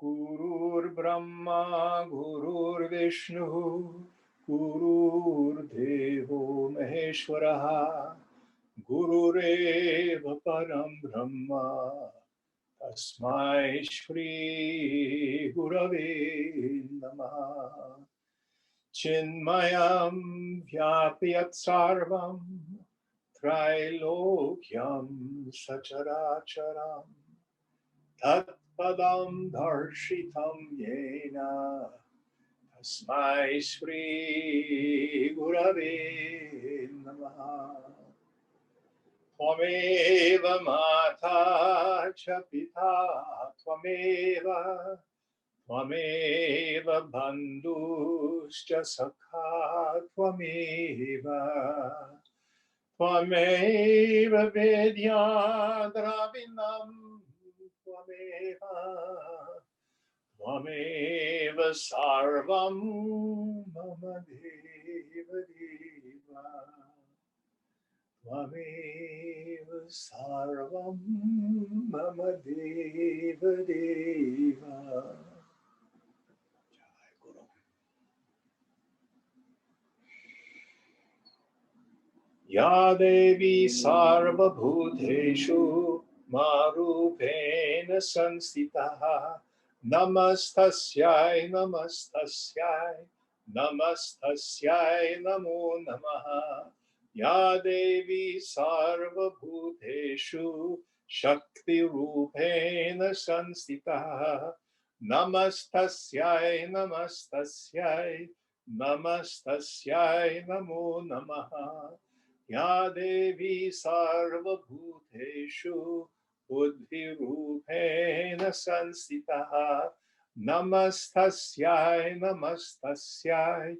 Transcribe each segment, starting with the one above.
Gurur Brahma, Gurur Vishnu, Gurur Devo Maheshwaraha, Gurureva Param Brahma, Tasmai Shri Gurave Namaha. Chinmayam Vyapyat Sarvam, Trilokyam Sacharacharam, Tatpadam Darshitam Yena, Tasmai Shri Gurave Namaha. Tvameva Mata cha Pita Tvameva, Tvameva Bandhuscha Sakha Tvameva, Tvameva Vedya Dravinam Tvameva, Tvameva Sarvam Mama Deva Deva, Tvameva Sarvam Mama Deva Deva. Jai Guru. Ya Devi Sarva Bhuteshu Marupena Sanstitaha, Namastasyai Namastasyai Namastasyai Namo Namaha. Ya Devi Sarva Bhuteshu Shakti Rupena Sanstitaha, Namastasyai Namastasyai Namastasyai Namo Namaha. Ya Devi Sarva Bhuteshu Buddhi Rupena Sanstitaha, Namastasyai Namastasyai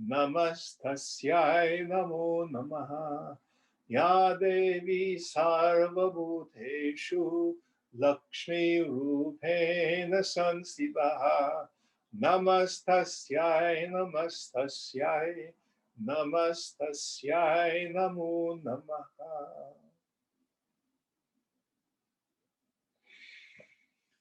Namastasyai Namo Namaha. Ya Devi Sarva Bhuteshu Lakshmi Rupena Sanstitaha, Namastasyai Namastasyai Namastasyai Namo Namaha.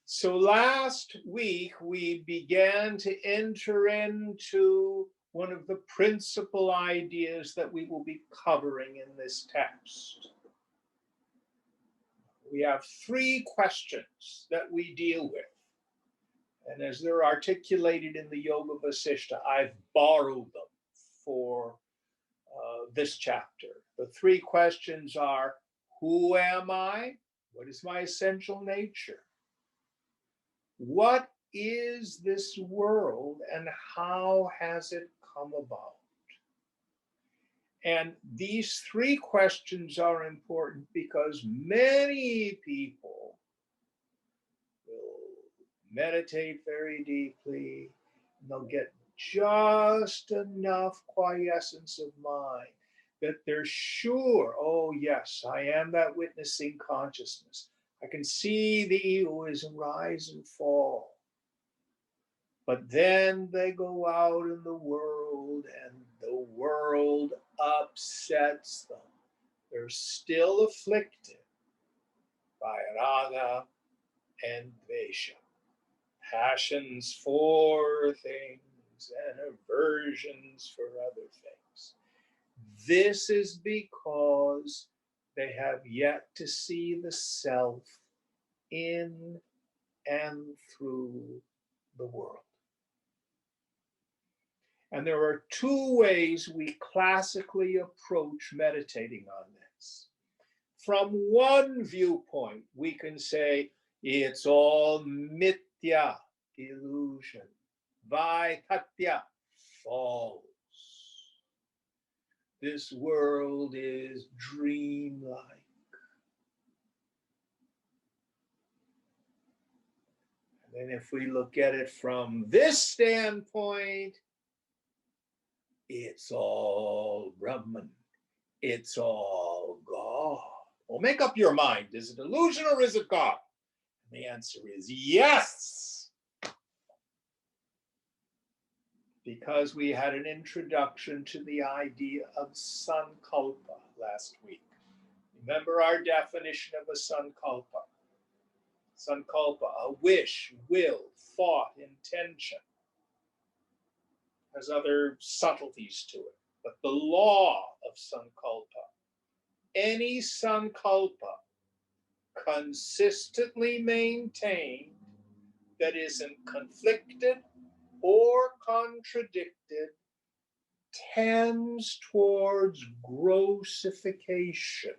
So last week we began to enter into one of the principal ideas that we will be covering in this text. We have three questions that we deal with. And as they're articulated in the Yoga Vasishta, I've borrowed them for this chapter. The three questions are, who am I? What is my essential nature? What is this world and how has it come about? And these three questions are important because many people will meditate very deeply, and they'll get just enough quiescence of mind that they're sure, oh yes, I am that witnessing consciousness. I can see the egoism rise and fall. But then they go out in the world and the world upsets them. They're still afflicted by raga and dvesha, passions for things and aversions for other things. This is because they have yet to see the self in and through the world. And there are two ways we classically approach meditating on this. From one viewpoint, we can say it's all mithya, illusion, vaikatya, false. This world is dreamlike. And then if we look at it from this standpoint, it's all Brahman. It's all God. Well, make up your mind. Is it illusion or is it God? And the answer is yes. Because we had an introduction to the idea of sankalpa last week. Remember our definition of a sankalpa. Sankalpa, a wish, will, thought, intention. There's other subtleties to it. But the law of Sankalpa, any Sankalpa consistently maintained that isn't conflicted or contradicted tends towards grossification,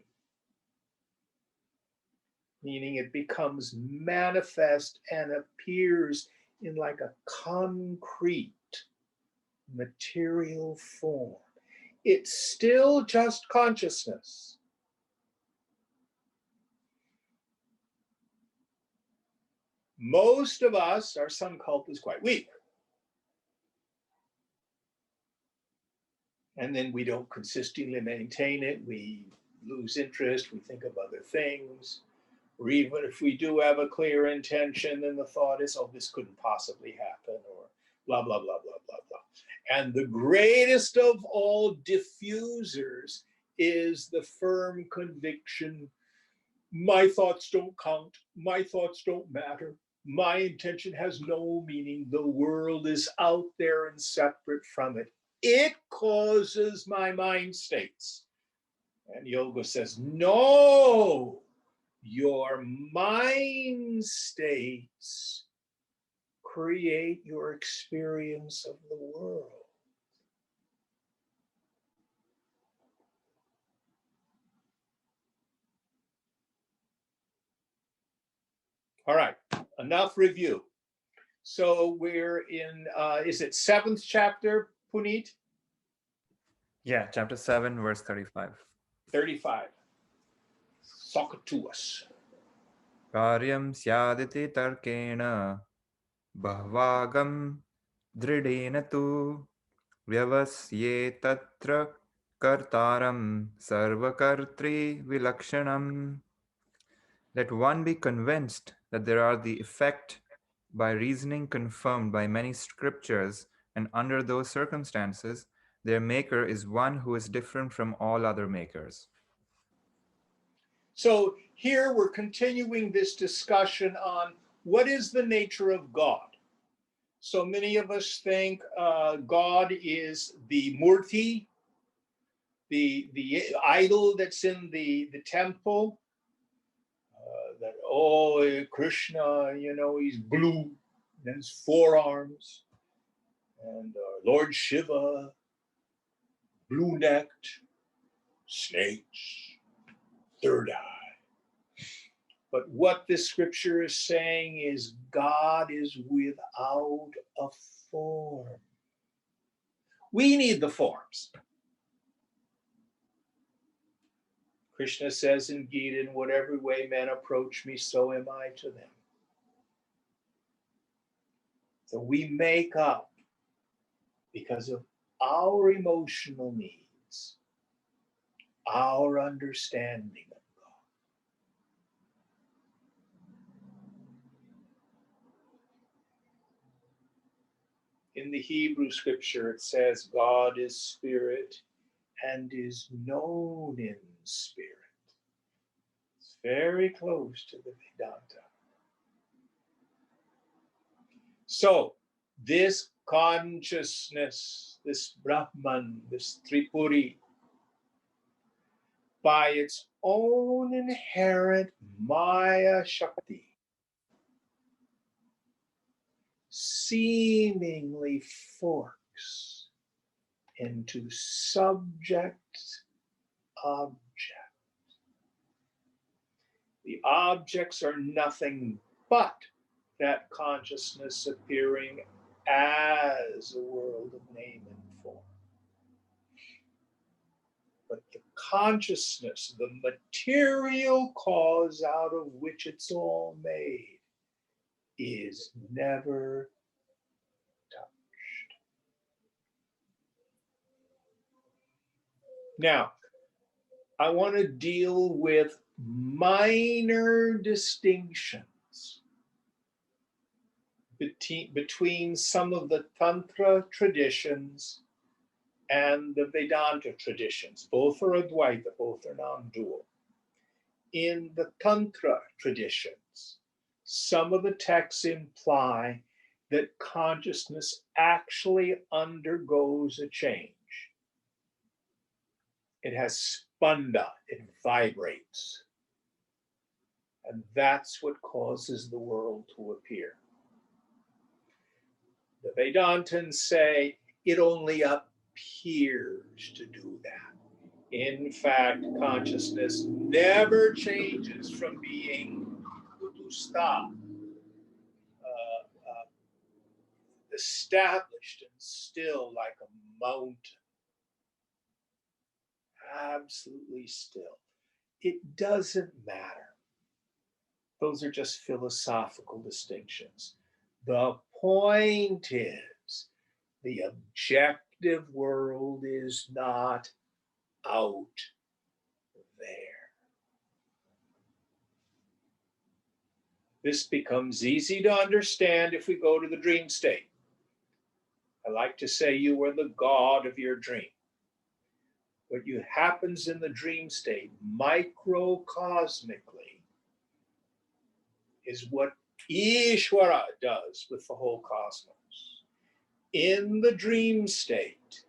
meaning it becomes manifest and appears in like a concrete material form. It's still just consciousness. Most of us, our sankalpa is quite weak. And then we don't consistently maintain it. We lose interest. We think of other things. Or even if we do have a clear intention, then the thought is, oh, this couldn't possibly happen, or blah, blah, blah, blah, blah, blah. And the greatest of all diffusers is the firm conviction, my thoughts don't count, my thoughts don't matter, my intention has no meaning, the world is out there and separate from it. It causes my mind states. And yoga says, no, your mind states create your experience of the world. All right, enough review. So we're in, is it 7th chapter, Puneet? Yeah, chapter 7, verse 35. 35. Talk it to us. Karyam syaditi tarkena bahvagam dridena tu vyavasye tatra kartaram sarvakartri vilakshanam. Let one be convinced that there are the effect by reasoning confirmed by many scriptures, and under those circumstances, their maker is one who is different from all other makers. So here we're continuing this discussion on what is the nature of God. So many of us think God is the murti, the idol that's in the temple. That, oh, Krishna, you know, he's blue, and his forearms. And Lord Shiva, blue-necked, snakes, third eye. But what this scripture is saying is God is without a form. We need the forms. Krishna says in Gita, in whatever way men approach me, so am I to them. So we make up, because of our emotional needs, our understanding of God. In the Hebrew scripture, it says God is spirit and is known in spirit. It's very close to the Vedanta. So this consciousness, this Brahman, this Tripuri, by its own inherent Maya Shakti, seemingly forks into subject object. The objects are nothing but that consciousness appearing as a world of name and form. But the consciousness, the material cause out of which it's all made, is never touched. Now, I want to deal with minor distinctions between some of the Tantra traditions and the Vedanta traditions. Both are Advaita, both are non-dual. In the Tantra traditions, some of the texts imply that consciousness actually undergoes a change. It has spanda, it vibrates. And that's what causes the world to appear. The Vedantins say it only appears to do that. In fact, consciousness never changes from being kutusta, established and still like a mountain, absolutely still. It doesn't matter. Those are just philosophical distinctions. The point is, the objective world is not out there. This becomes easy to understand if we go to the dream state. I like to say you are the god of your dream. What happens in the dream state microcosmically is what Ishvara does with the whole cosmos. In the dream state,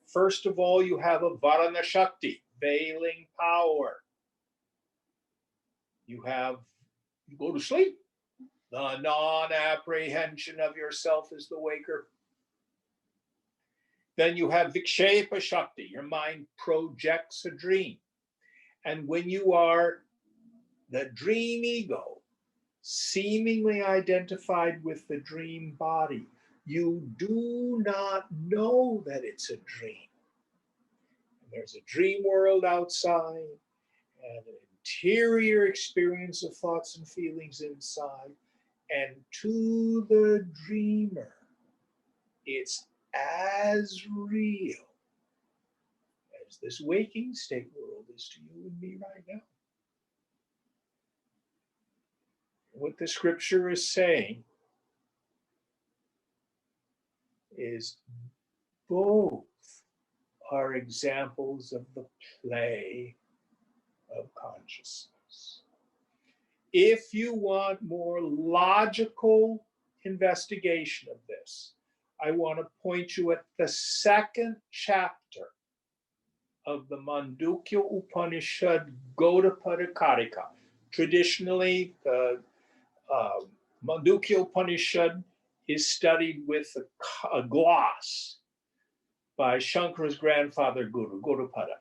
first of all, you have a Varana Shakti, veiling power. You go to sleep. The non-apprehension of yourself as the waker. Then you have Vikshepa Shakti. Your mind projects a dream. And when you are the dream ego, seemingly identified with the dream body, you do not know that it's a dream. And there's a dream world outside and an interior experience of thoughts and feelings inside. And to the dreamer, it's as real as this waking state world is to you and me right now. What the scripture is saying is both are examples of the play of consciousness. If you want more logical investigation of this, I want to point you at the second chapter of the Mandukya Upanishad Gaudapada Karika. Traditionally, the Mandukya Upanishad is studied with a gloss by Shankara's grandfather Guru, Gaudapada.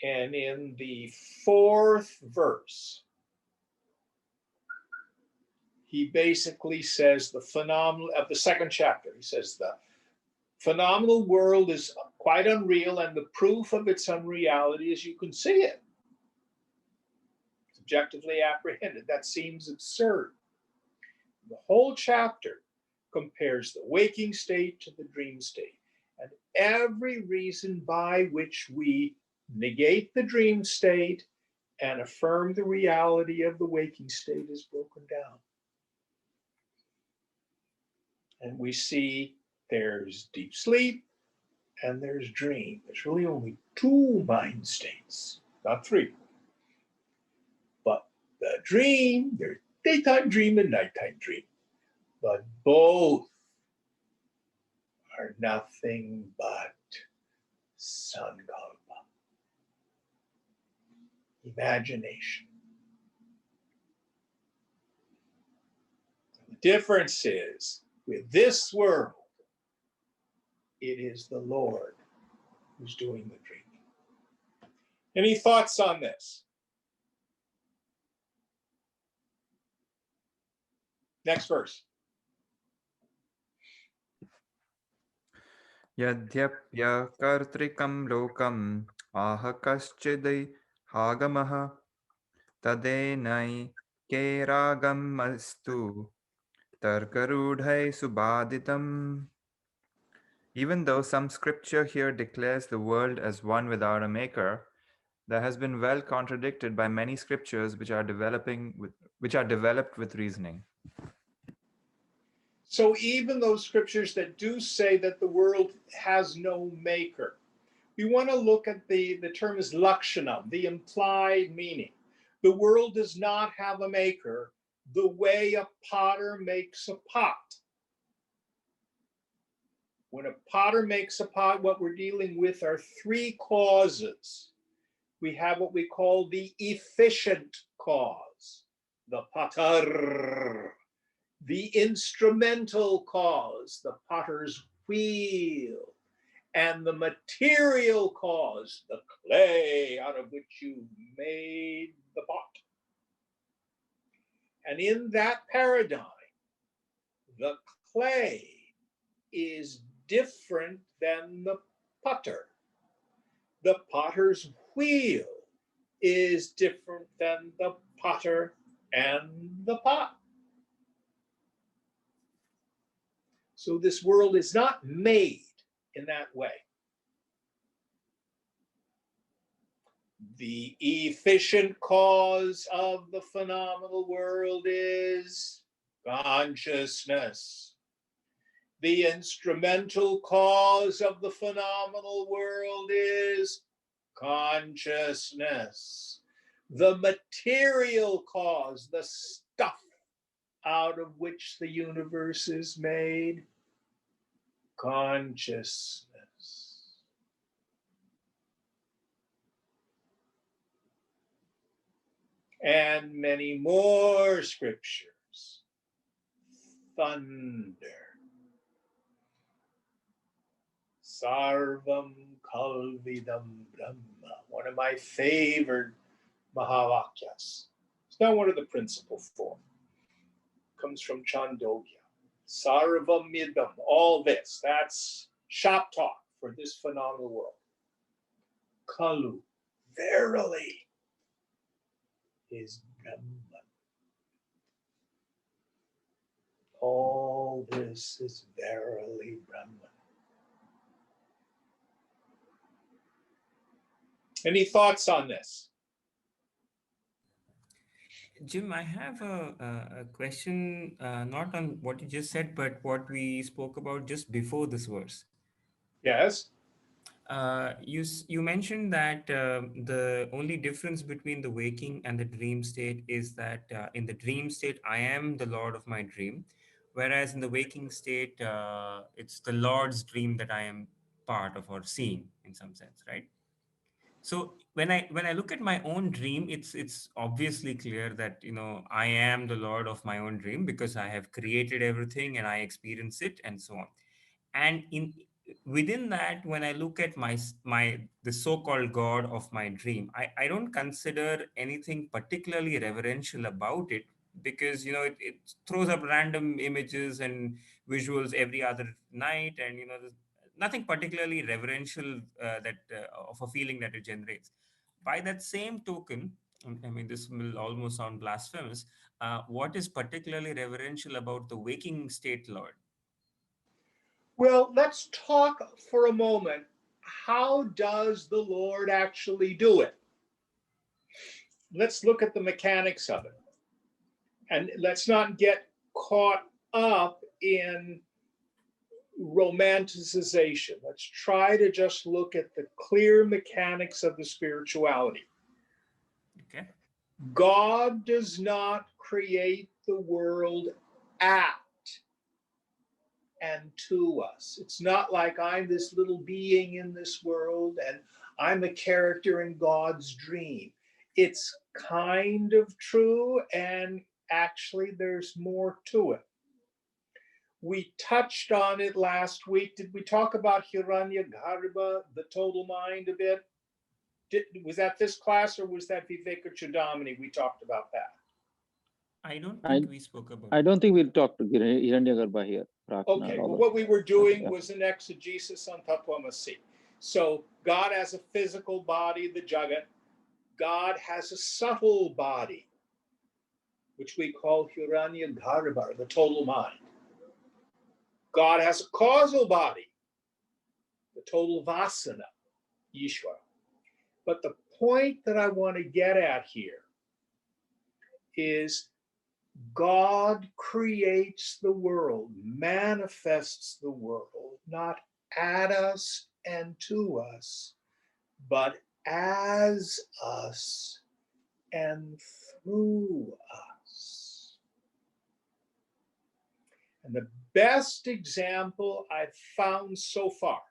And in the fourth verse, he basically says the phenomenal of the second chapter. He says the phenomenal world is quite unreal, and the proof of its unreality is you can see it. It's objectively apprehended. That seems absurd. The whole chapter compares the waking state to the dream state, and every reason by which we negate the dream state and affirm the reality of the waking state is broken down. And we see there's deep sleep and there's dream. There's really only two mind states, not three. But the dream, there's daytime dream and nighttime dream. But both are nothing but sankalpa, imagination. The difference is, with this world, it is the Lord who's doing the dreaming. Any thoughts on this? Next verse. Yadhyapyakartrikam lokam aha kaschidai hagamaha tadenai keragam astu tarkarudhai subhaditam. Even though some scripture here declares the world as one without a maker, that has been well contradicted by many scriptures which are developed with reasoning. So even those scriptures that do say that the world has no maker, we want to look at the term is lakshanam, the implied meaning. The world does not have a maker the way a potter makes a pot. When a potter makes a pot, what we're dealing with are three causes. We have what we call the efficient cause, the patar, the instrumental cause, the potter's wheel, and the material cause, the clay out of which you made the pot. And in that paradigm, the clay is different than the potter. The potter's wheel is different than the potter and the pot. So this world is not made in that way. The efficient cause of the phenomenal world is consciousness. The instrumental cause of the phenomenal world is consciousness. The material cause, the stuff out of which the universe is made, consciousness. And many more scriptures. Thunder. Sarvam Kalvidam Brahma. One of my favorite Mahavakyas. It's not one of the principal four. It comes from Chandogya. Sarvam Idam. All this. That's shop talk for this phenomenal world. Kalu. Verily is Brahman. All this is verily Brahman. Any thoughts on this? Jim, I have a question, not on what you just said, but what we spoke about just before this verse. Yes. You mentioned that the only difference between the waking and the dream state is that in the dream state, I am the Lord of my dream, whereas in the waking state, it's the Lord's dream that I am part of or seeing in some sense, right? So when I look at my own dream, it's obviously clear that I am the Lord of my own dream because I have created everything and I experience it and so on. And in within that, when I look at my the so-called God of my dream, I don't consider anything particularly reverential about it because it throws up random images and visuals every other night, and there's nothing particularly reverential that of a feeling that it generates. By that same token, I mean, this will almost sound blasphemous. What is particularly reverential about the waking state Lord? Well, let's talk for a moment. How does the Lord actually do it? Let's look at the mechanics of it. And let's not get caught up in romanticization. Let's try to just look at the clear mechanics of the spirituality. Okay. God does not create the world at and to us. It's not like I'm this little being in this world and I'm a character in God's dream. It's kind of true, and actually there's more to it. We touched on it last week. Did we talk about Hiranyagarbha, the total mind, a bit? Was that this class or was that Viveka Chudamani? We talked about that. I don't I think we spoke about I it. don't think we'll talk to Hiranyagarbha here. Okay, well, what we were doing was an exegesis on Tattvamasi. So God has a physical body, the Jagat. God has a subtle body, which we call Hiranyagarbha, the total mind. God has a causal body, the total vasana, Ishvara. But the point that I want to get at here is God creates the world, manifests the world, not at us and to us, but as us and through us. And the best example I've found so far,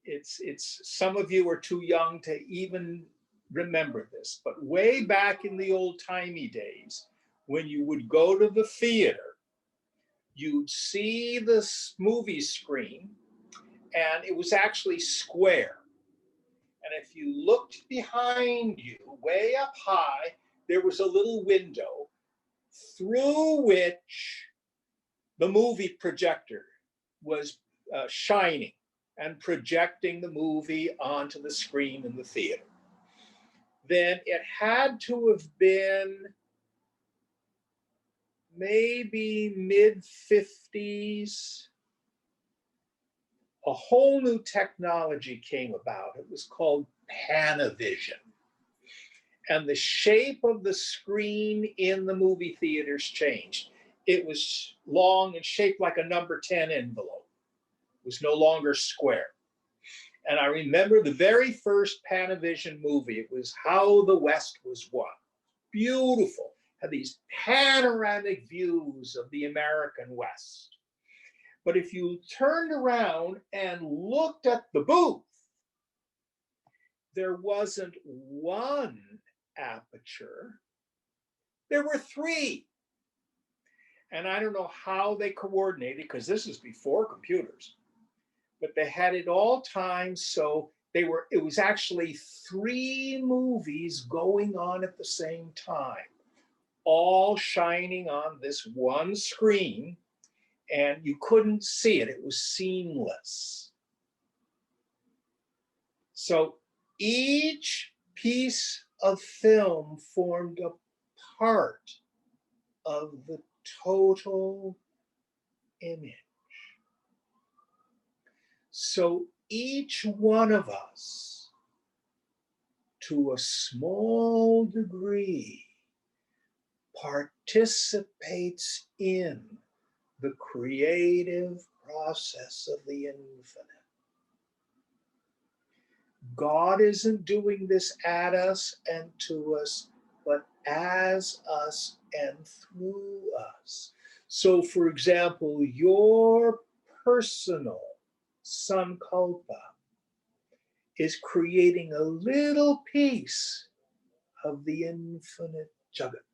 it's some of you are too young to even remember this, but way back in the old-timey days, when you would go to the theater, you'd see this movie screen, and it was actually square. And if you looked behind you, way up high, there was a little window through which the movie projector was shining and projecting the movie onto the screen in the theater. Then it had to have been maybe mid-50s. A whole new technology came about. It was called Panavision. And the shape of the screen in the movie theaters changed. It was long and shaped like a number 10 envelope. It was no longer square. And I remember the very first Panavision movie. It was How the West Was Won. Beautiful. Had these panoramic views of the American West. But if you turned around and looked at the booth, there wasn't one aperture. There were three. And I don't know how they coordinated, because this is before computers, but they had it all timed so it was actually three movies going on at the same time, all shining on this one screen, and you couldn't see it. It was seamless. So each piece of film formed a part of the total image. So each one of us, to a small degree, participates in the creative process of the infinite. God isn't doing this at us and to us, but as us and through us. So, for example, your personal sankalpa is creating a little piece of the infinite Jagat.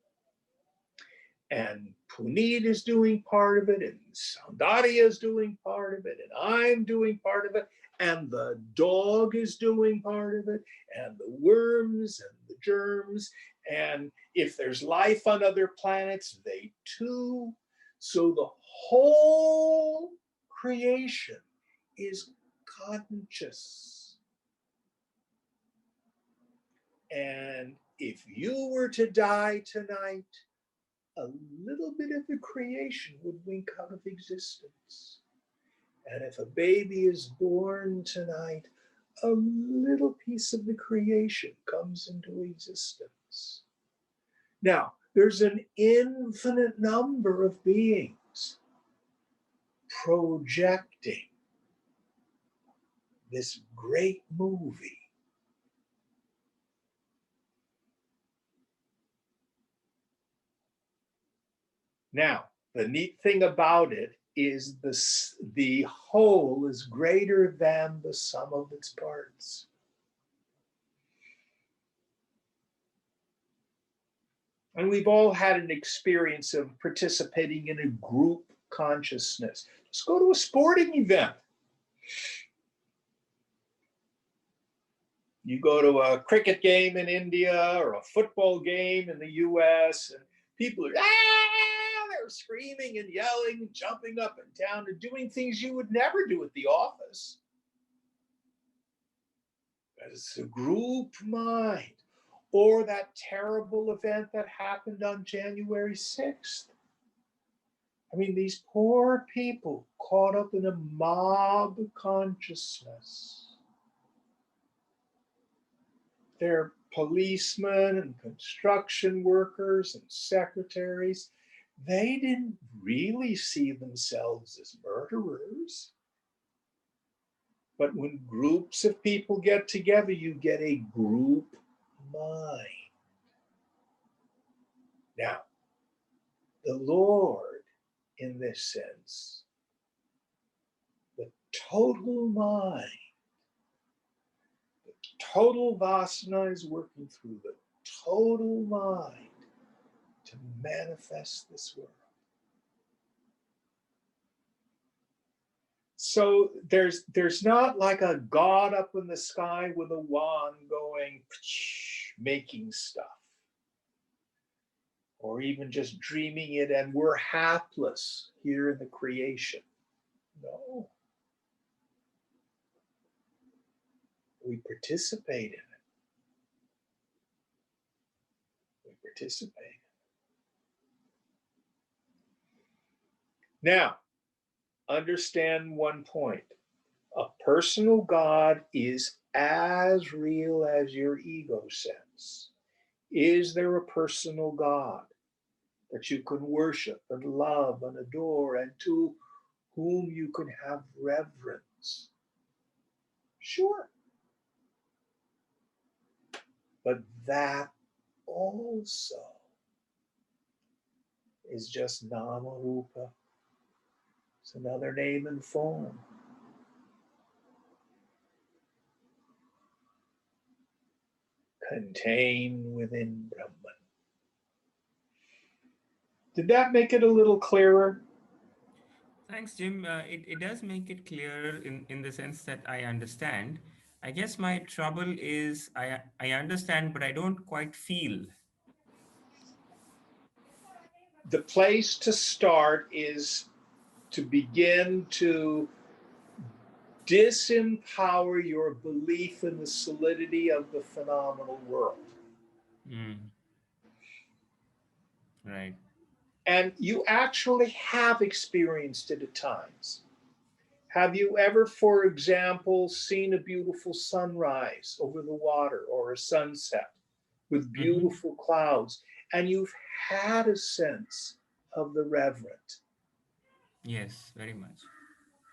And Puneet is doing part of it, and Soundarya is doing part of it, and I'm doing part of it, and the dog is doing part of it, and the worms and the germs, and if there's life on other planets, they too. So the whole creation is conscious. And if you were to die tonight, a little bit of the creation would wink out of existence. And if a baby is born tonight, a little piece of the creation comes into existence. Now, there's an infinite number of beings projecting this great movie. Now, the neat thing about it is the whole is greater than the sum of its parts. And we've all had an experience of participating in a group consciousness. Just go to a sporting event. You go to a cricket game in India or a football game in the US, and people are, they're screaming and yelling, and jumping up and down, and doing things you would never do at the office. It's a group mind. Or that terrible event that happened on January 6th. I mean, these poor people caught up in a mob consciousness. They're policemen and construction workers and secretaries. They didn't really see themselves as murderers. But when groups of people get together, you get a group mind. Now, the Lord, in this sense, the total mind, the total vasana is working through the total mind to manifest this world. So there's not like a God up in the sky with a wand going, making stuff, or even just dreaming it, and we're hapless here in the creation. No. We participate in it. We participate. Now, understand one point. A personal God is as real as your ego sense. Is there a personal God that you can worship and love and adore and to whom you can have reverence? Sure. But that also is just nama rupa. It's another name and form. Contained within Brahman. Did that make it a little clearer? Thanks, Jim. It does make it clearer in the sense that I understand. I guess my trouble is I understand, but I don't quite feel. The place to start is to begin to disempower your belief in the solidity of the phenomenal world. Right. And you actually have experienced it at times. Have you ever, for example, seen a beautiful sunrise over the water or a sunset with beautiful clouds, and you've had a sense of the reverent? Yes, very much.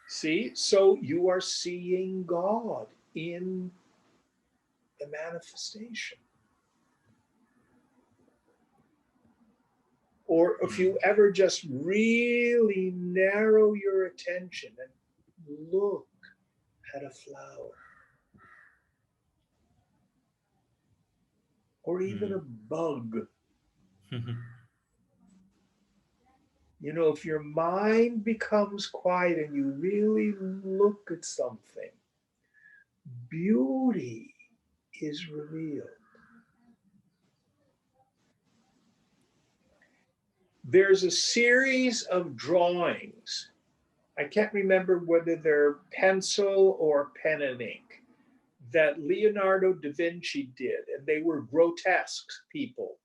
See, so you are seeing God in the manifestation. Or if you ever just really narrow your attention and look at a flower, or even a bug. You know, if your mind becomes quiet and you really look at something, beauty is revealed. There's a series of drawings. I can't remember whether they're pencil or pen and ink that Leonardo da Vinci did, and they were grotesque people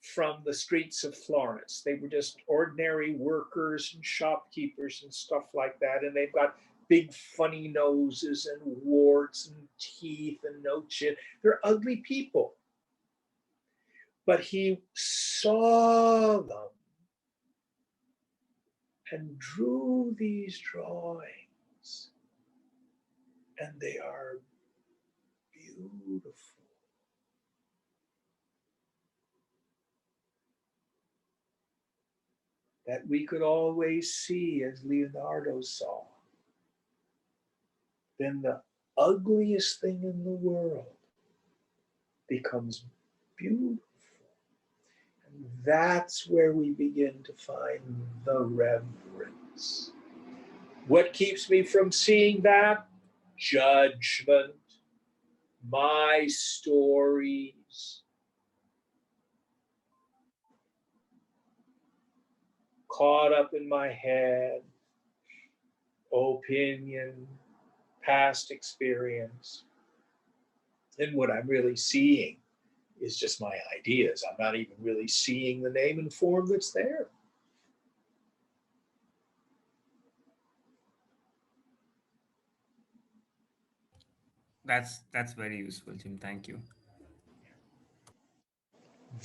from the streets of Florence. They were just ordinary workers and shopkeepers and stuff like that, and they've got big funny noses and warts and teeth and no chin. They're ugly people. But he saw them and drew these drawings, and they are beautiful. That we could always see as Leonardo saw. Then the ugliest thing in the world becomes beautiful. And that's where we begin to find the reverence. What keeps me from seeing that? Judgment, my stories, caught up in my head, opinion, past experience. And what I'm really seeing is just my ideas. I'm not even really seeing the name and form that's there. That's very useful, Jim. Thank you.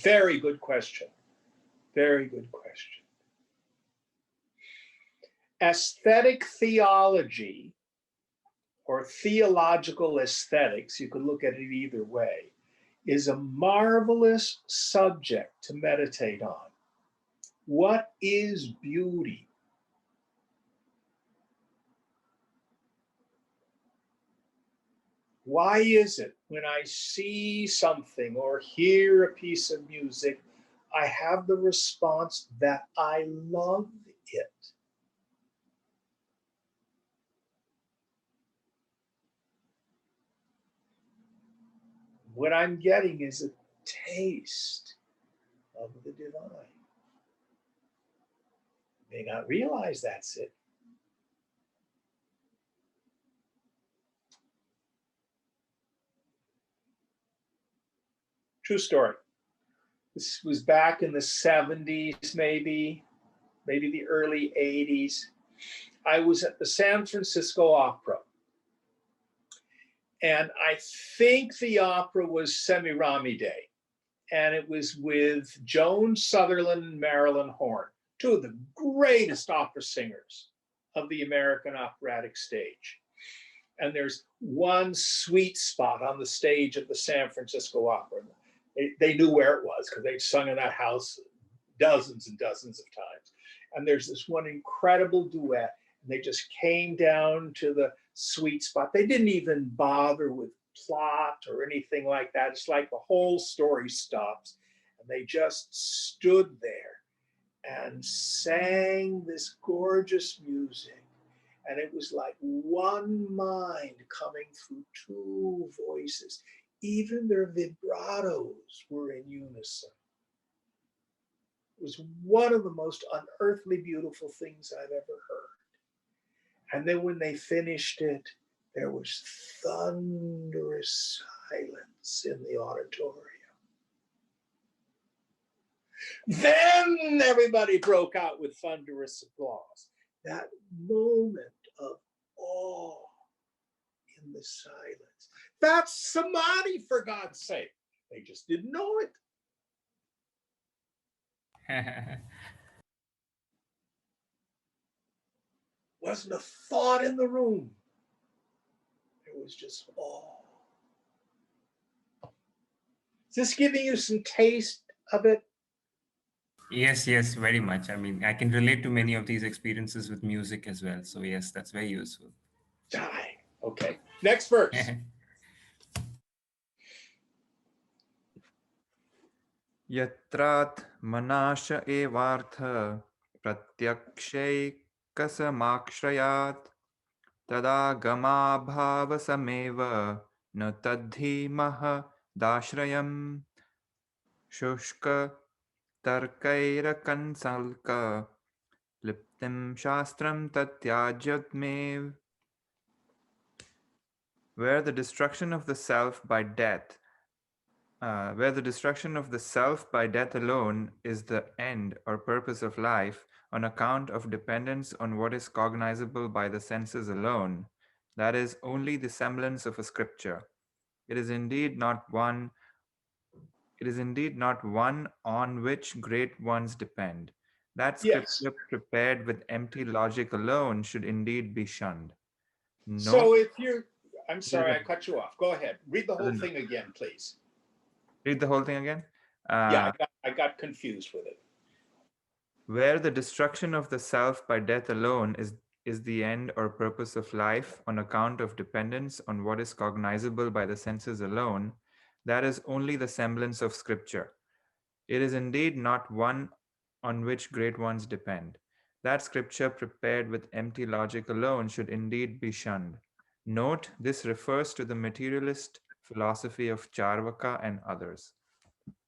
Very good question. Very good question. Aesthetic theology, or theological aesthetics, you could look at it either way, is a marvelous subject to meditate on. What is beauty? Why is it when I see something or hear a piece of music, I have the response that I love it? What I'm getting is a taste of the divine. May not realize that's it. True story. This was back in the 70s, maybe the early 80s. I was at the San Francisco Opera. And I think the opera was Semiramide. And it was with Joan Sutherland and Marilyn Horne, two of the greatest opera singers of the American operatic stage. And there's one sweet spot on the stage of the San Francisco Opera. They knew where it was because they'd sung in that house dozens and dozens of times. And there's this one incredible duet, and they just came down to the sweet spot. They didn't even bother with plot or anything like that. It's like the whole story stops, and they just stood there and sang this gorgeous music. And it was like one mind coming through two voices. Even their vibratos were in unison. It was one of the most unearthly beautiful things I've ever heard. And then when they finished it, there was thunderous silence in the auditorium. Then everybody broke out with thunderous applause. That moment of awe in the silence. That's samadhi, for God's sake. They just didn't know it. Wasn't a thought in the room. It was just awe. Is this giving you some taste of it? Yes, yes, very much. I mean, I can relate to many of these experiences with music as well. So yes, that's very useful. Okay, next verse. यत्रात् मनाश एवार्थ प्रत्यक्षैकसमाश्रयात् तदा गमाभावसमेव न तद्धीमः दाश्रयम् शुष्क तर्कैरकंसल्क लिप्तिं शास्त्रं तत्याज्यमेव. Where the destruction of the self by death alone is the end or purpose of life on account of dependence on what is cognizable by the senses alone, that is only the semblance of a scripture. It is indeed not one on which great ones depend. That scripture prepared with empty logic alone should indeed be shunned. So if you're, I'm sorry, I cut you off. Go ahead. Read the whole thing again, please. Read the whole thing again? Yeah, I got confused with it. Where the destruction of the self by death alone is the end or purpose of life on account of dependence on what is cognizable by the senses alone, that is only the semblance of scripture. It is indeed not one on which great ones depend. That scripture prepared with empty logic alone should indeed be shunned. Note, this refers to the materialist philosophy of Charvaka and others.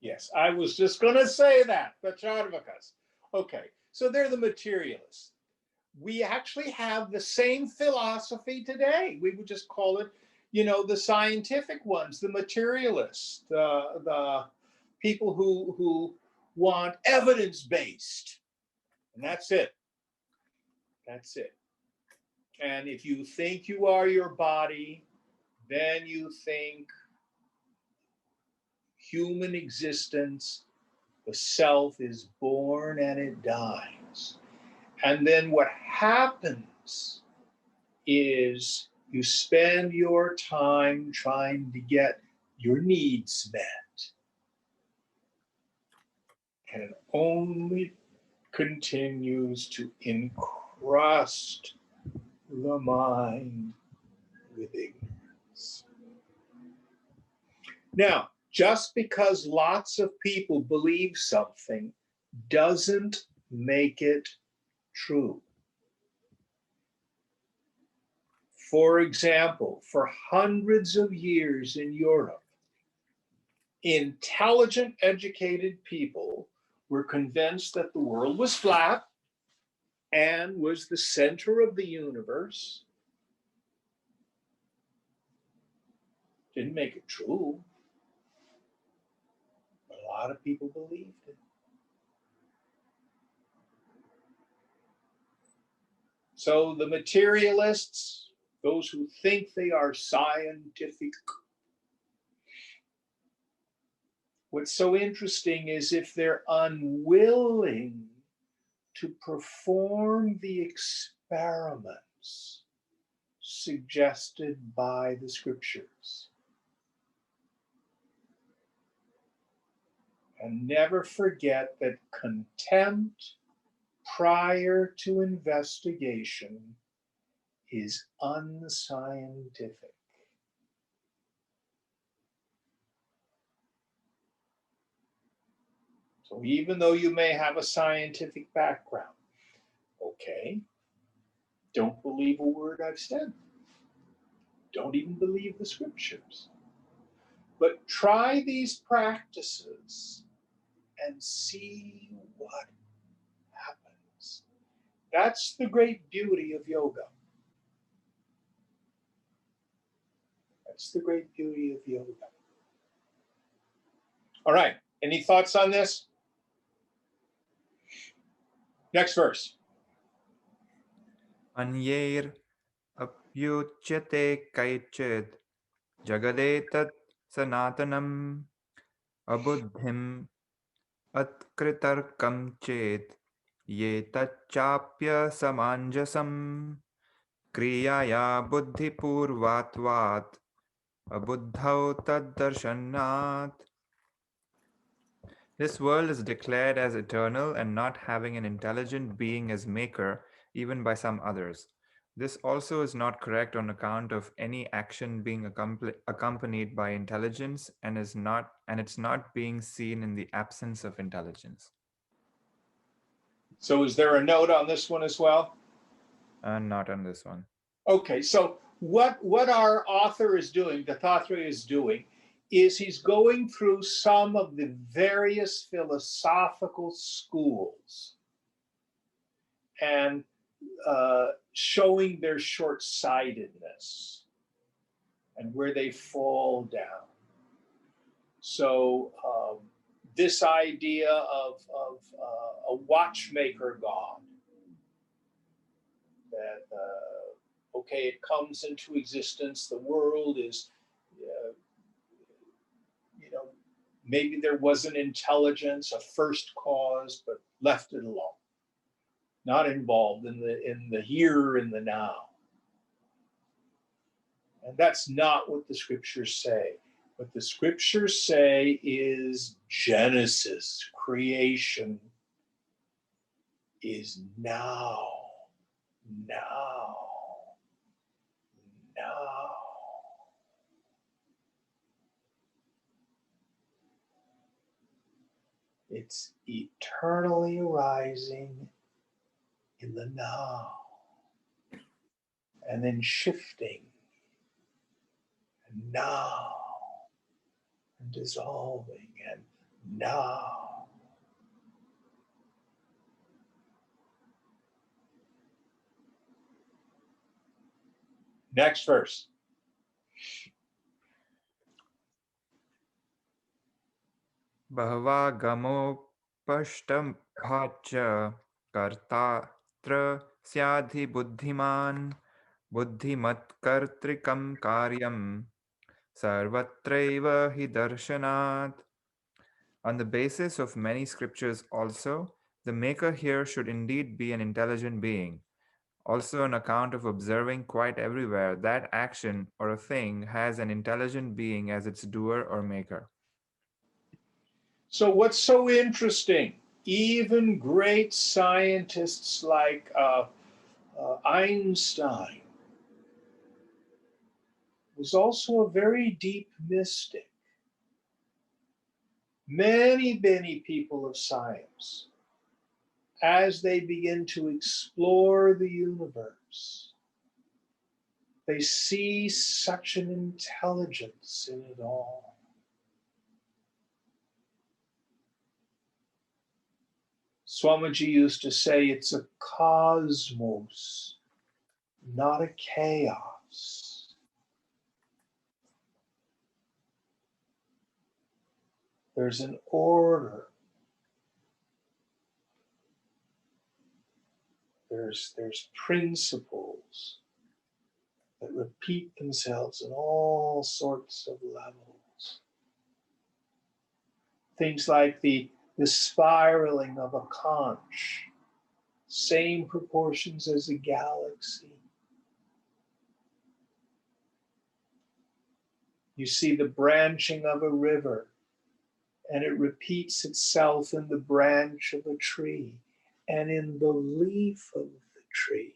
Yes, I was just going to say that, the Charvakas. Okay, so they're the materialists. We actually have the same philosophy today. We would just call it, the scientific ones, the materialists, the people who want evidence-based. And that's it. That's it. And if you think you are your body, then you think human existence, the self is born and it dies. And then what happens is you spend your time trying to get your needs met. and it only continues to encrust the mind with ignorance. Now, just because lots of people believe something doesn't make it true. For example, for hundreds of years in Europe, intelligent, educated people were convinced that the world was flat and was the center of the universe. Didn't make it true, but a lot of people believed it. So the materialists, those who think they are scientific, what's so interesting is if they're unwilling to perform the experiments suggested by the scriptures. And never forget that contempt prior to investigation is unscientific. So even though you may have a scientific background, okay, don't believe a word I've said. Don't even believe the scriptures. But try these practices and see what happens. That's the great beauty of yoga. That's the great beauty of yoga. All right, any thoughts on this? Next verse. Anyer apyuchyate kaichid jagadetat sanatanam abuddhim atkritarkam chet ye tachapya samanjasam kriyaya buddhipurvatvat abuddhau taddarshanat. This world is declared as eternal and not having an intelligent being as maker, even by some others. This also is not correct on account of any action being accompanied by intelligence and it's not being seen in the absence of intelligence. So is there a note on this one as well? Not on this one. Okay, so what our author is doing, Dattatreya is doing, is he's going through some of the various philosophical schools and showing their short-sightedness and where they fall down. So this idea of a watchmaker god, that okay, it comes into existence, the world is, maybe there was an intelligence, a first cause, but left it alone. Not involved in the here and the now. And that's not what the scriptures say. What the scriptures say is Genesis, creation is now. It's eternally arising in the now, and then shifting, and now, and dissolving, and now. Next verse. Bahava gamopashtabhacha kartatra syadhi buddhiman buddhimat kartrikam karyam sarvatraiva hi darshanat. On the basis of many scriptures also, the maker here should indeed be an intelligent being. Also on account of observing quite everywhere that action or a thing has an intelligent being as its doer or maker. So what's so interesting? Even great scientists like Einstein was also a very deep mystic. Many people of science, as they begin to explore the universe, they see such an intelligence in it all. Swamiji used to say it's a cosmos, not a chaos. There's an order. There's principles that repeat themselves in all sorts of levels. Things like the spiraling of a conch, same proportions as a galaxy. You see the branching of a river, and it repeats itself in the branch of a tree and in the leaf of the tree.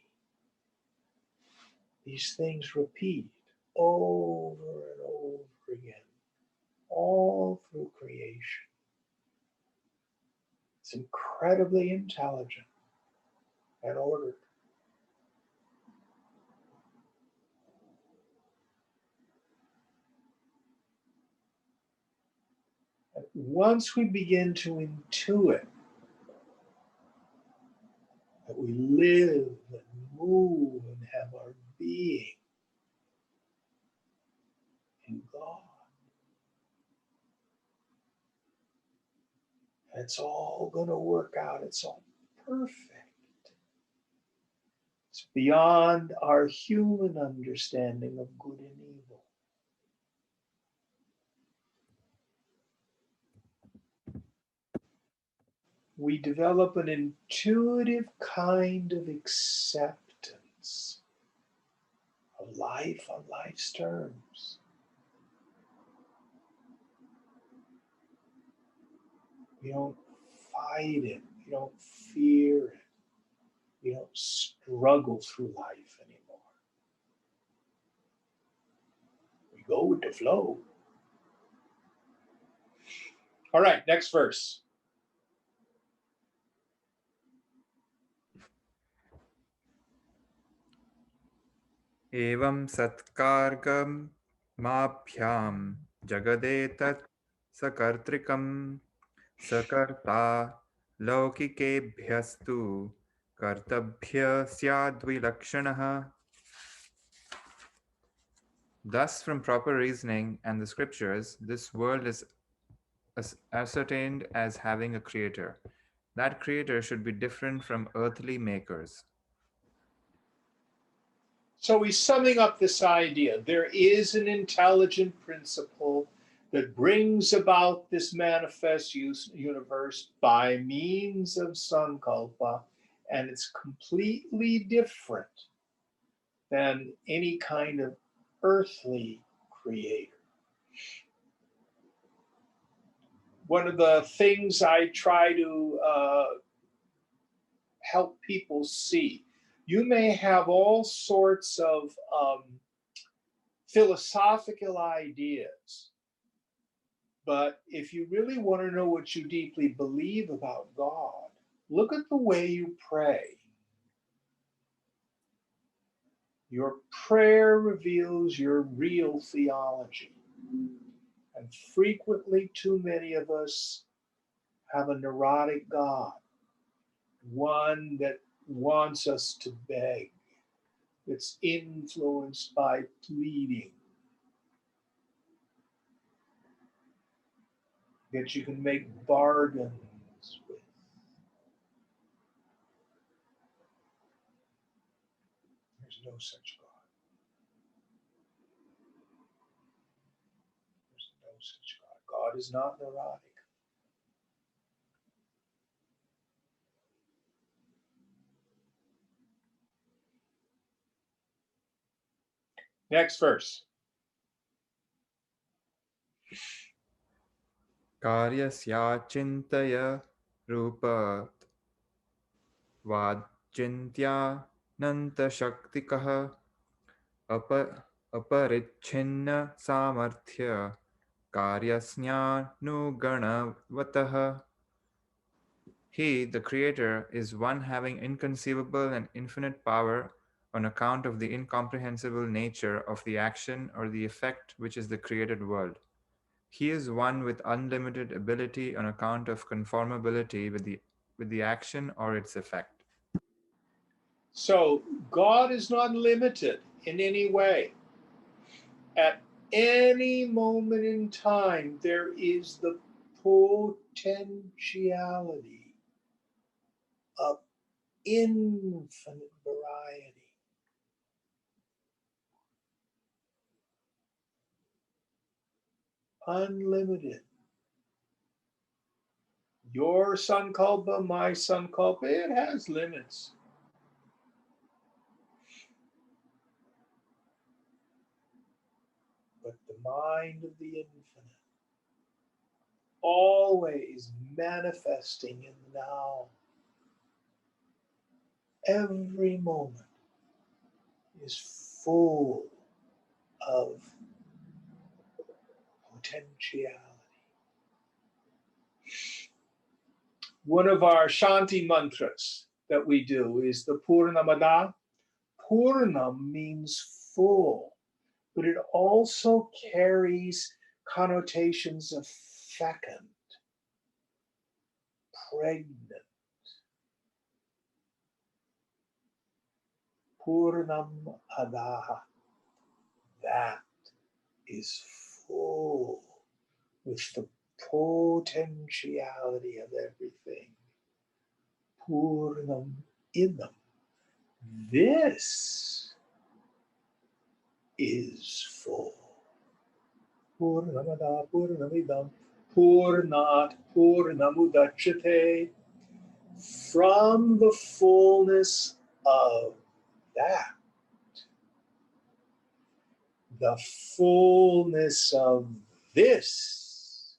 These things repeat over and over again, all through creation. It's incredibly intelligent and ordered. And once we begin to intuit that we live and move and have our being in God, and it's all going to work out, it's all perfect. It's beyond our human understanding of good and evil. We develop an intuitive kind of acceptance of life on life's terms. We don't fight it. We don't fear it. We don't struggle through life anymore. We go with the flow. All right, next verse. Evam satkargam mabhyam jagadetat sakartrikam sakarta laukikebhyastu kartabhya syadvilakshanaha. Thus, from proper reasoning and the scriptures, this world is ascertained as having a creator. That creator should be different from earthly makers. So he's summing up this idea. There is an intelligent principle that brings about this manifest universe by means of sankalpa, and it's completely different than any kind of earthly creator. One of the things I try to help people see, you may have all sorts of philosophical ideas, but if you really want to know what you deeply believe about God, look at the way you pray. Your prayer reveals your real theology. And frequently, too many of us have a neurotic God, one that wants us to beg, that's influenced by pleading, that you can make bargains with. There's no such God. There's no such God. God is not neurotic. Next verse. Karyasya chintaya Rupa Vajintya Nanta Shaktikah Apariच्छinna Samarthya Karyasnyanuganavataha. He, the Creator, is one having inconceivable and infinite power on account of the incomprehensible nature of the action or the effect which is the created world. He is one with unlimited ability on account of conformability with the action or its effect. So God is not limited in any way. At any moment in time, there is the potentiality of infinite variety. Unlimited. Your sankalpa, my sankalpa, it has limits. But the mind of the infinite, always manifesting in the now, every moment is full of potentiality. One of our Shanti mantras that we do is the Purnamada. Purnam means full, but it also carries connotations of fecund, pregnant. Purnam Adaha. That is full with the potentiality of everything. Purnam Idam. This is full. Purnamada Purnamidam Purnat Purnamudachyate. From the fullness of that, the fullness of this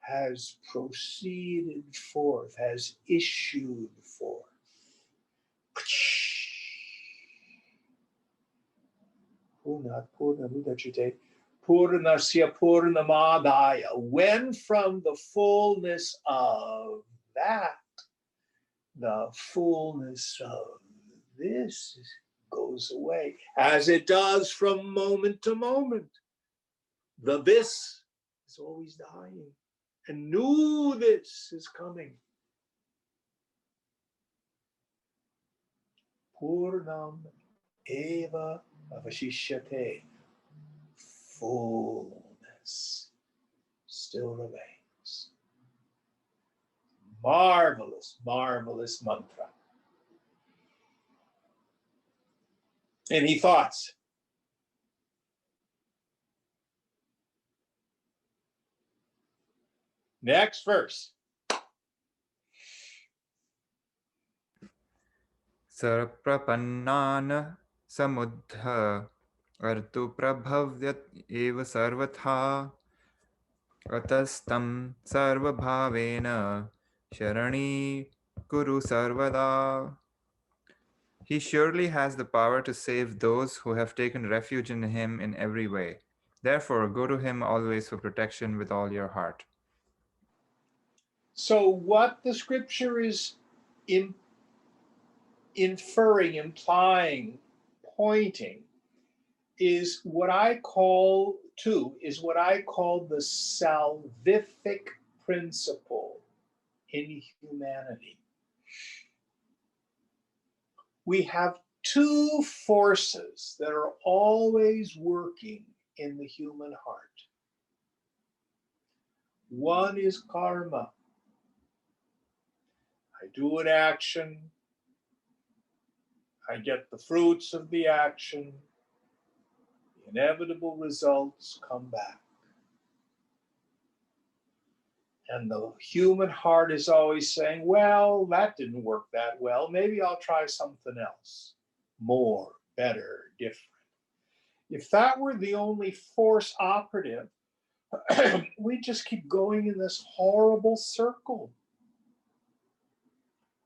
has proceeded forth, has issued forth. Purnat Purnamudachyate Purnasya Purnamadaya. When from the fullness of that, the fullness of this goes away, as it does from moment to moment. The this is always dying, and new this is coming. Purnam eva avashishyate. Fullness still remains. Marvelous, marvelous mantra. Any thoughts? Next verse. Sarprapannan samudha artu prabhavyat eva sarvatha atastam sarvabhavena sharani kuru sarvada. He surely has the power to save those who have taken refuge in him in every way. Therefore, go to him always for protection with all your heart. So what the scripture is inferring, implying, pointing is what I call the salvific principle in humanity. We have two forces that are always working in the human heart. One is karma. I do an action, I get the fruits of the action, the inevitable results come back. And the human heart is always saying, well, that didn't work that well. Maybe I'll try something else. More, better, different. If that were the only force operative, we just keep going in this horrible circle.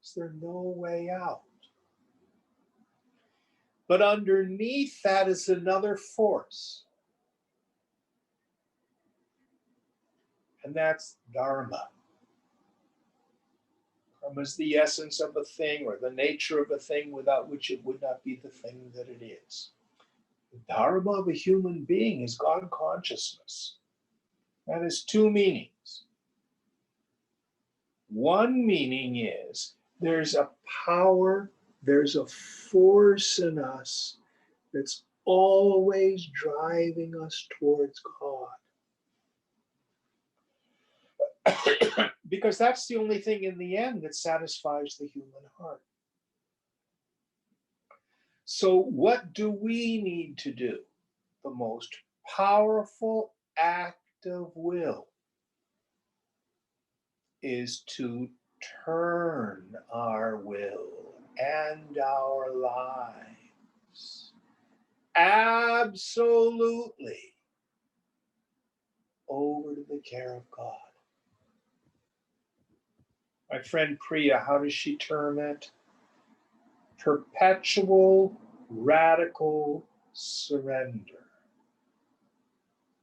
Is there no way out? But underneath that is another force. And that's Dharma. Dharma is the essence of a thing or the nature of a thing without which it would not be the thing that it is. The Dharma of a human being is God consciousness. That has two meanings. One meaning is there's a power, there's a force in us that's always driving us towards God. Because that's the only thing in the end that satisfies the human heart. So what do we need to do? The most powerful act of will is to turn our will and our lives absolutely over to the care of God. My friend Priya, how does she term it? Perpetual radical surrender.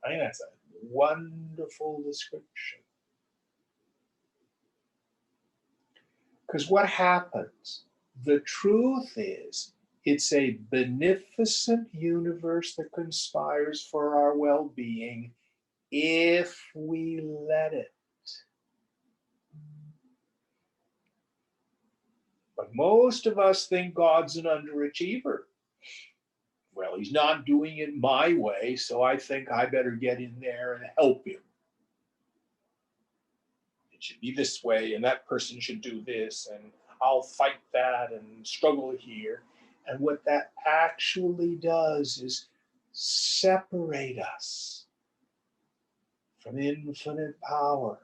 I think that's a wonderful description. Because what happens? The truth is, it's a beneficent universe that conspires for our well-being if we let it. But most of us think God's an underachiever. Well, he's not doing it my way, so I think I better get in there and help him. It should be this way, and that person should do this, and I'll fight that and struggle here. And what that actually does is separate us from infinite power.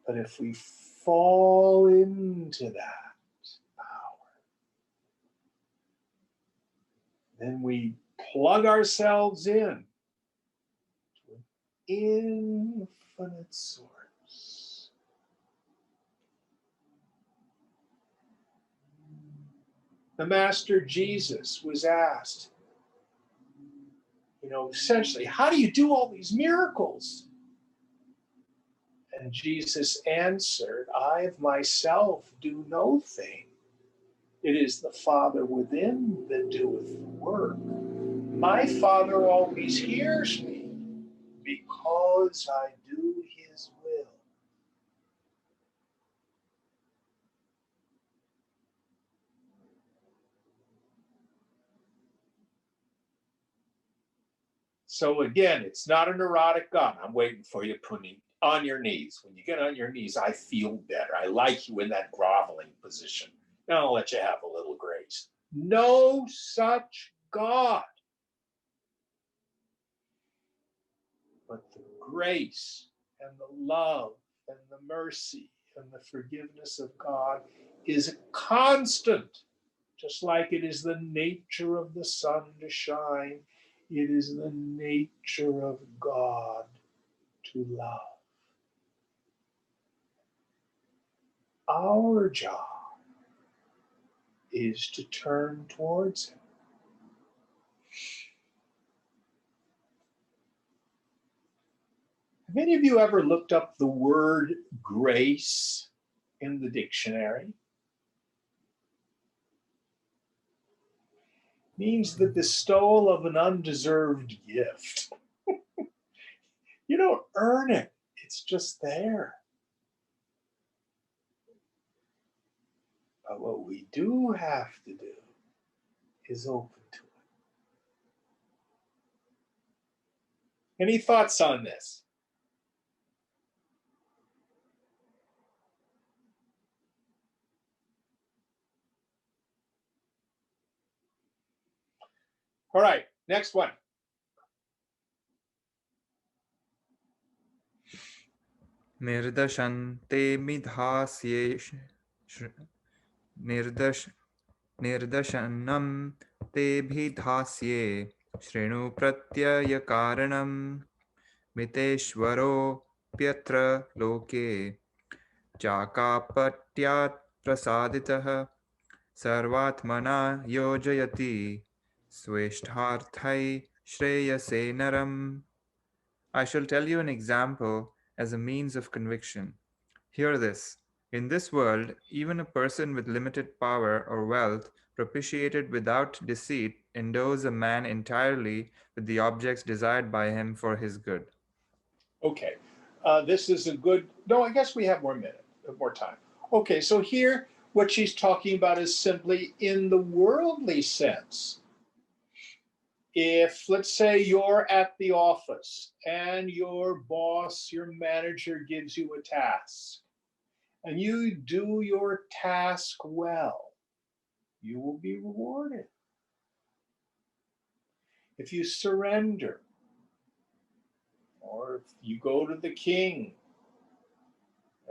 But if we fall into that power, then we plug ourselves in to an infinite source. The Master Jesus was asked, essentially, how do you do all these miracles? And Jesus answered, I of myself do no thing. It is the Father within that doeth the work. My Father always hears me because I do his will. So again, it's not a neurotic God. I'm waiting for you putting on your knees. When you get on your knees, I feel better. I like you in that groveling position. Now I'll let you have a little grace. No such God. But the grace and the love and the mercy and the forgiveness of God is a constant, just like it is the nature of the sun to shine. It is the nature of God to love. Our job is to turn towards him. Have any of you ever looked up the word grace in the dictionary? It means the bestowal of an undeserved gift. You don't earn it. It's just there. But what we do have to do is open to it. Any thoughts on this? All right, next one. निर्दशन्ते मिधास्ये निर्दशनं तेभिधास्ये शृणु प्रत्ययकारणं मितेश्वरोऽप्यत्र लोके चाकापट्यात् प्रसादितः सर्वात्मना योजयति स्वेष्टार्थै श्रेयसे नरम्. I shall tell you an example as a means of conviction. Hear this. In this world, even a person with limited power or wealth, propitiated without deceit, endows a man entirely with the objects desired by him for his good. Okay, this is a good, no, I guess we have more time. Okay, so here, what she's talking about is simply in the worldly sense. If, let's say, you're at the office and your boss, your manager gives you a task, and you do your task well, you will be rewarded. If you surrender, or if you go to the king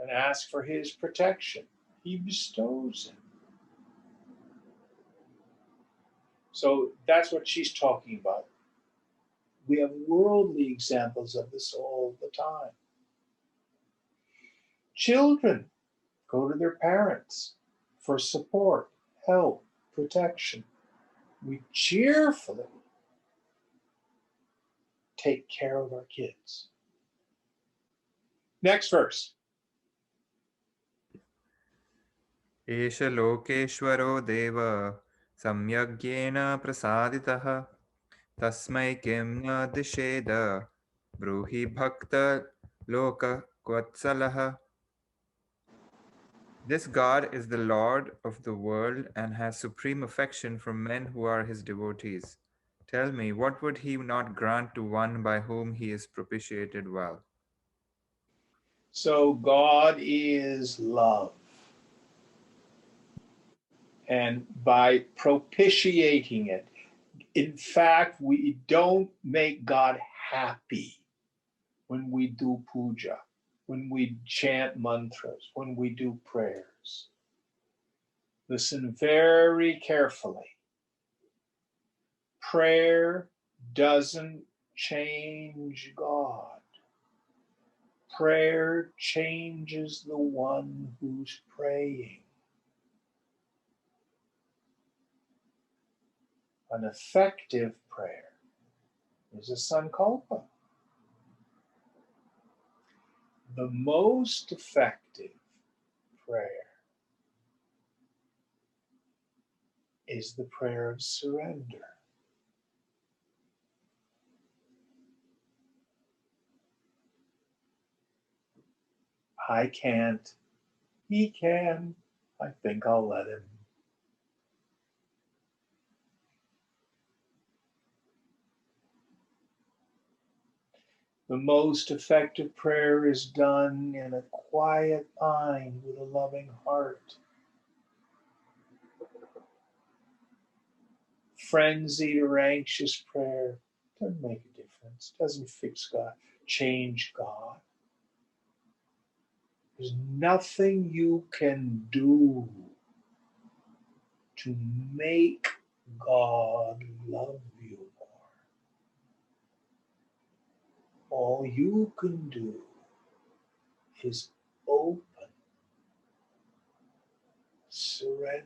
and ask for his protection, he bestows it. So that's what she's talking about. We have worldly examples of this all the time. Children go to their parents for support, help, protection. We cheerfully take care of our kids. Next verse. एष लोकेश्वरो देव सम्यग्येन प्रसादितः तस्मै किं न दिशेद ब्रूहि भक्तलोकवत्सलः. This God is the Lord of the world and has supreme affection for men who are his devotees. Tell me, what would he not grant to one by whom he is propitiated well? So God is love. And by propitiating it, in fact, we don't make God happy when we do puja, when we chant mantras, when we do prayers. Listen very carefully. Prayer doesn't change God. Prayer changes the one who's praying. An effective prayer is a sankalpa. The most effective prayer is the prayer of surrender. I can't, he can, I think I'll let him. The most effective prayer is done in a quiet mind with a loving heart. Frenzied or anxious prayer doesn't make a difference, doesn't fix God, change God. There's nothing you can do to make God love you more. All you can do is open, surrender,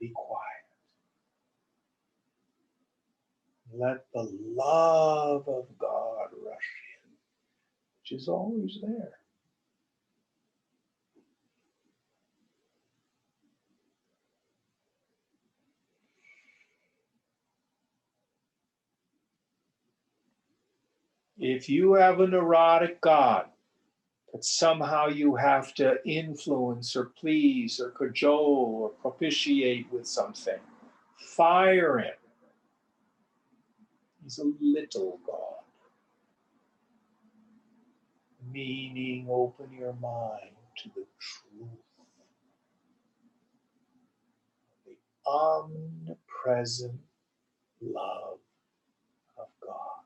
be quiet. Let the love of God rush in, which is always there. If you have a neurotic God that somehow you have to influence or please or cajole or propitiate with something, fire him. He's a little God. Meaning, open your mind to the truth. The omnipresent love of God.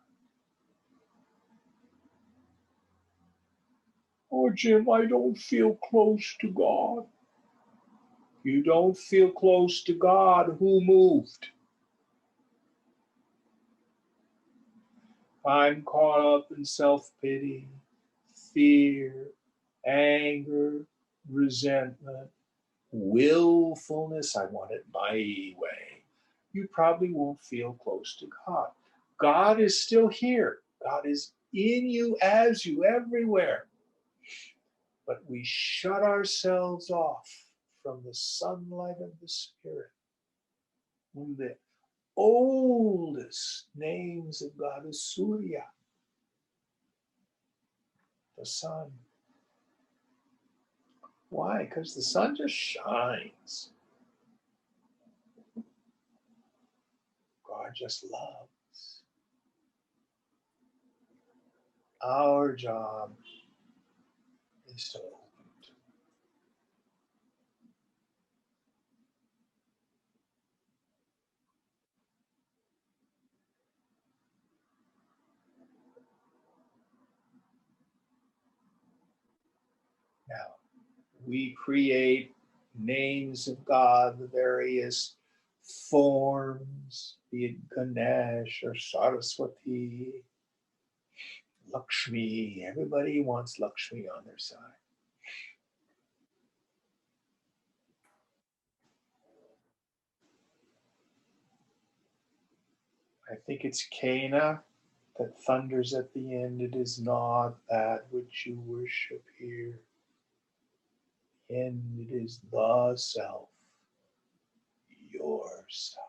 Oh, Jim, I don't feel close to God. You don't feel close to God. Who moved? I'm caught up in self-pity, fear, anger, resentment, willfulness. I want it my way. You probably won't feel close to God. God is still here. God is in you, as you, everywhere. But we shut ourselves off from the sunlight of the Spirit. One of the oldest names of God is Surya, the sun. Why? Because the sun just shines. God just loves. Our job is to open it. Now, we create names of God, the various forms, be it Ganesh or Saraswati, Lakshmi. Everybody wants Lakshmi on their side. I think it's Cana that thunders at the end. It is not that which you worship here. And it is the self, yourself.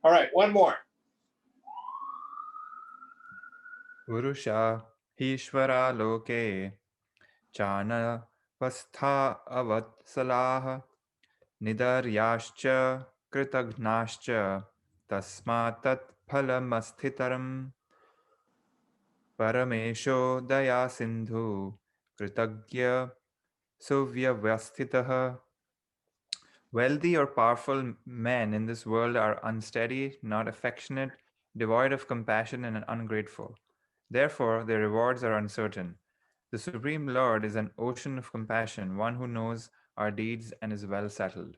All right, one more. Purusha Ishvara Loke Chana Vastha Avatsalaha Nidaryascha Kritagnascha Tasmatat Phalamasthitaram Paramesho Daya Sindhu Kritagya Suvyavastitaha. Wealthy or powerful men in this world are unsteady, not affectionate, devoid of compassion, and ungrateful. Therefore, their rewards are uncertain. The Supreme Lord is an ocean of compassion, one who knows our deeds and is well settled.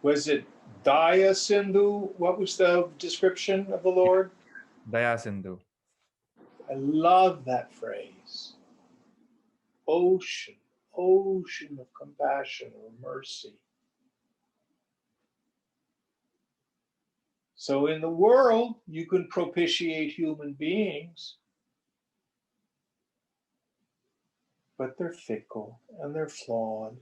Was it Daya Sindhu? What was the description of the Lord? Daya Sindhu. I love that phrase. Ocean, ocean of compassion or mercy. So in the world, you can propitiate human beings, but they're fickle and they're flawed.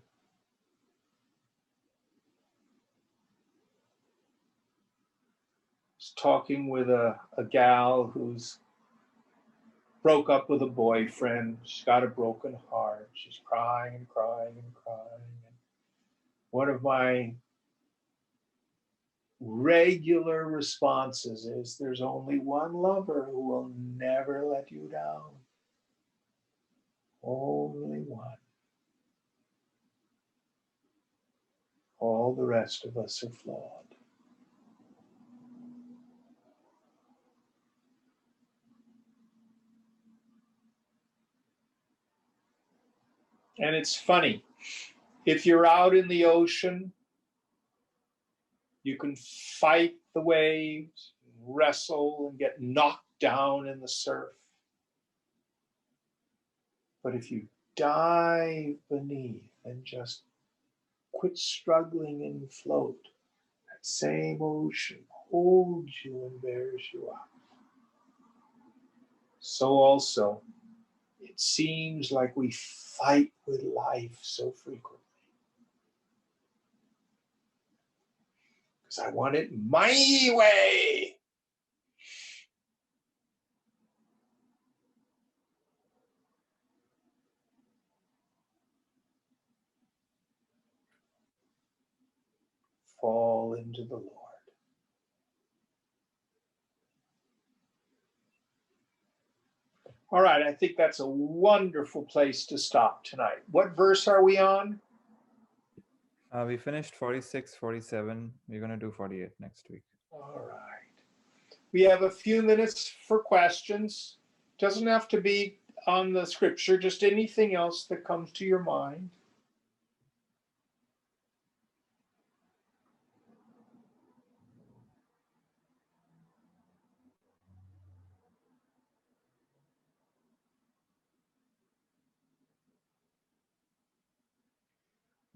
I was talking with a gal who's broke up with a boyfriend. She's got a broken heart. She's crying and crying and crying. And one of my regular responses is, there's only one lover who will never let you down. Only one. All the rest of us are flawed. And it's funny, if you're out in the ocean, you can fight the waves, wrestle, and get knocked down in the surf. But if you dive beneath and just quit struggling and float, that same ocean holds you and bears you up. So also, it seems like we fight with life so frequently. Because I want it my way. Fall into the Lord. All right, I think that's a wonderful place to stop tonight. What verse are we on? We finished 46, 47. We're going to do 48 next week. All right. We have a few minutes for questions. Doesn't have to be on the scripture, just anything else that comes to your mind.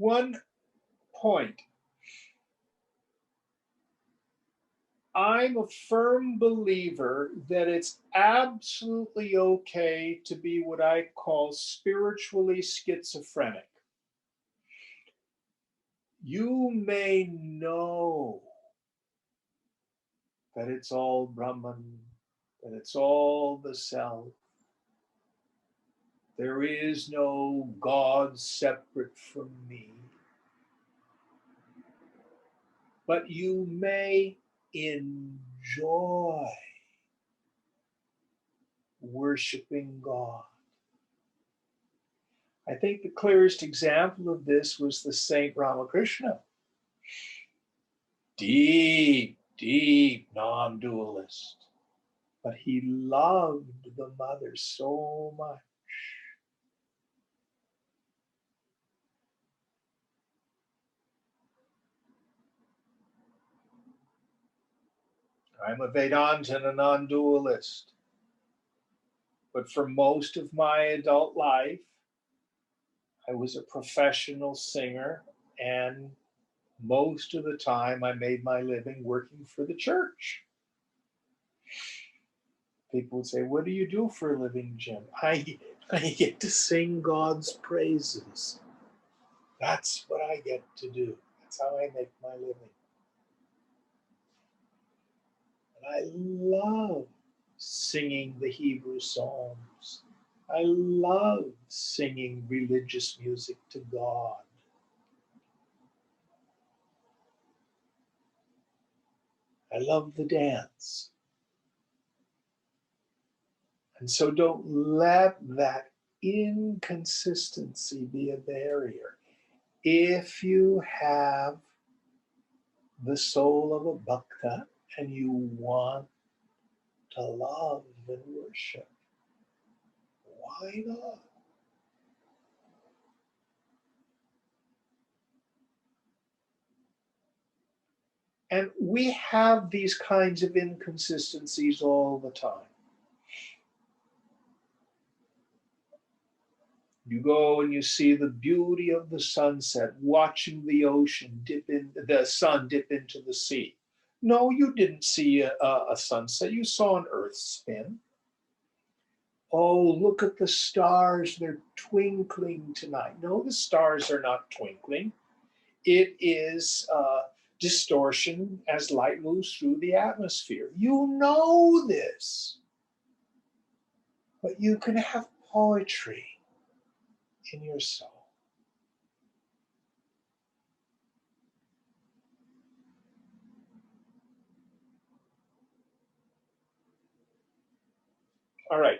One point. I'm a firm believer that it's absolutely okay to be what I call spiritually schizophrenic. You may know that it's all Brahman, that it's all the self. There is no God separate from me. But you may enjoy worshiping God. I think the clearest example of this was the Saint Ramakrishna. Deep, deep non-dualist. But he loved the mother so much. I'm a Vedanta and a non-dualist. But for most of my adult life, I was a professional singer, and most of the time I made my living working for the church. People would say, "What do you do for a living, Jim?" I get to sing God's praises. That's what I get to do. That's how I make my living. And I love singing the Hebrew Psalms. I love singing religious music to God. I love the dance. And so don't let that inconsistency be a barrier. If you have the soul of a bhakta and you want to love and worship, why not? And we have these kinds of inconsistencies all the time. You go and you see the beauty of the sunset, watching the ocean the sun dip into the sea. No, you didn't see a sunset. You saw an earth spin. Oh, look at the stars. They're twinkling tonight. No, the stars are not twinkling. It is distortion as light moves through the atmosphere. You know this. But you can have poetry in your soul. All right.